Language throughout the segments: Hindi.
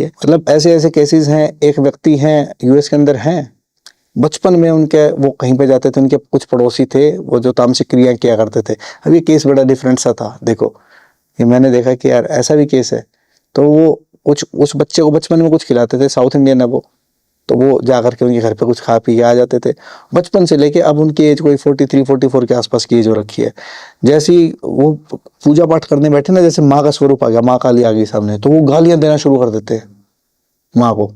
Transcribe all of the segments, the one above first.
मतलब ऐसे ऐसे केसेस हैं। एक व्यक्ति हैं यूएस के अंदर हैं, बचपन में उनके वो कहीं पे जाते थे, उनके कुछ पड़ोसी थे वो जो तामसिक क्रिया किया करते थे। अब ये केस बड़ा डिफरेंट सा था। देखो ये मैंने देखा कि यार ऐसा भी केस है। तो वो कुछ उस बच्चे को बचपन में कुछ खिलाते थे, साउथ इंडियन है वो, तो वो जा करके उनके घर पे कुछ खा पी के आ जाते थे। बचपन से लेके अब उनकी एज कोई 43-44 के आसपास की एज हो रखी है। जैसे ही वो पूजा पाठ करने बैठे ना, जैसे माँ का स्वरूप आ गया, माँ काली आ गई सामने, तो वो गालियां देना शुरू कर देते हैं माँ को।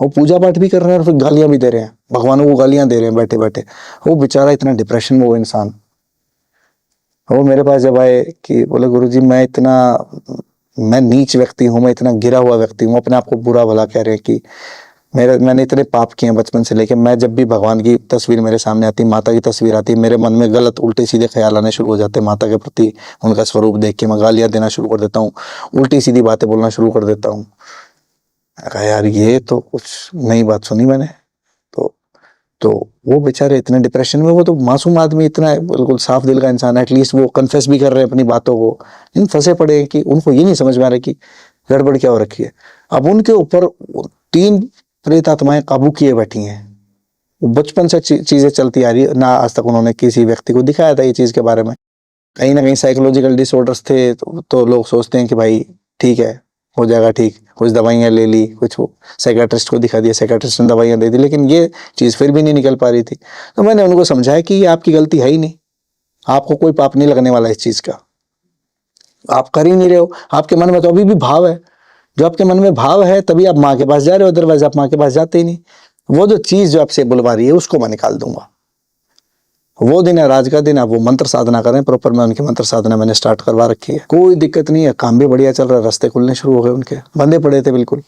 वो पूजा पाठ भी कर रहे हैं और फिर गालियां भी दे रहे हैं, भगवानों को गालियां दे रहे हैं बैठे बैठे। वो बेचारा इतना डिप्रेशन में वो इंसान, वो मेरे पास जब आए कि बोले गुरुजी मैं नीच व्यक्ति हूँ, मैं इतना गिरा हुआ व्यक्ति हूँ, अपने आप को बुरा भला कह रहे हैं कि मैंने इतने पाप किए हैं बचपन से लेके। मैं जब भी भगवान की तस्वीर मेरे सामने आती, माता की तस्वीर आती, मेरे मन में गलत उल्टे सीधे ख्याल आने शुरू हो जाते हैं माता के प्रति। उनका स्वरूप देख के मैं गालियां देना शुरू कर देता हूँ, उल्टी सीधी बातें बोलना शुरू कर देता हूँ। कहा यार ये तो कुछ नई बात सुनी मैंने। तो तो वो बेचारे इतने डिप्रेशन में, वो तो मासूम आदमी, इतना बिल्कुल साफ दिल का इंसान है, एटलीस्ट वो कन्फेस भी कर रहे हैं अपनी बातों को। इन फंसे पड़े हैं कि उनको ये नहीं समझ में आ रहा कि गड़बड़ क्या हो रखी है। अब उनके ऊपर 3 प्रेत आत्माएं काबू किए बैठी हैं। वो बचपन से चीजें चलती आ रही है ना, आज तक उन्होंने किसी व्यक्ति को दिखाया था ये चीज के बारे में। कहीं ना कहीं साइकोलॉजिकल डिसऑर्डर्स थे, तो लोग सोचते हैं कि भाई ठीक है हो जाएगा ठीक, कुछ दवाइयाँ ले ली, कुछ साइकेट्रिस्ट को दिखा दिया, साइकेट्रिस्ट ने दवाइयाँ दे दी, लेकिन ये चीज़ फिर भी नहीं निकल पा रही थी। तो मैंने उनको समझाया कि ये आपकी गलती है ही नहीं, आपको कोई पाप नहीं लगने वाला इस चीज़ का, आप कर ही नहीं रहे हो। आपके मन में तो अभी भी भाव है, जो आपके मन में भाव है तभी आप माँ के पास जा रहे हो, अदरवाइज आप माँ के पास जाते ही नहीं। वो जो चीज़ जो आपसे बुलवा रही है उसको मैं निकाल दूंगा। वो दिन है, राज का दिन है, वो मंत्र साधना करें प्रॉपर। मैं उनकी मंत्र साधना मैंने स्टार्ट करवा रखी है, कोई दिक्कत नहीं है, काम भी बढ़िया चल रहा है, रास्ते खुलने शुरू हो गए उनके। बंधे पड़े थे बिल्कुल,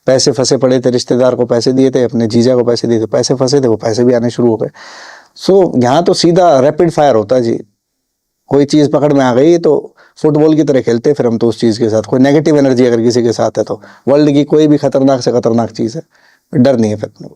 पैसे फंसे पड़े थे, रिश्तेदार को पैसे दिए थे, अपने जीजा को पैसे दिए थे, पैसे फंसे थे, वो पैसे भी आने शुरू हो गए। सो यहाँ तो सीधा रैपिड फायर होता है जी। कोई चीज़ पकड़ में आ गई तो फुटबॉल की तरह खेलते फिर हम तो उस चीज़ के साथ। कोई नेगेटिव एनर्जी अगर किसी के साथ है तो वर्ल्ड की कोई भी खतरनाक से खतरनाक चीज़ है, डर नहीं है फिर।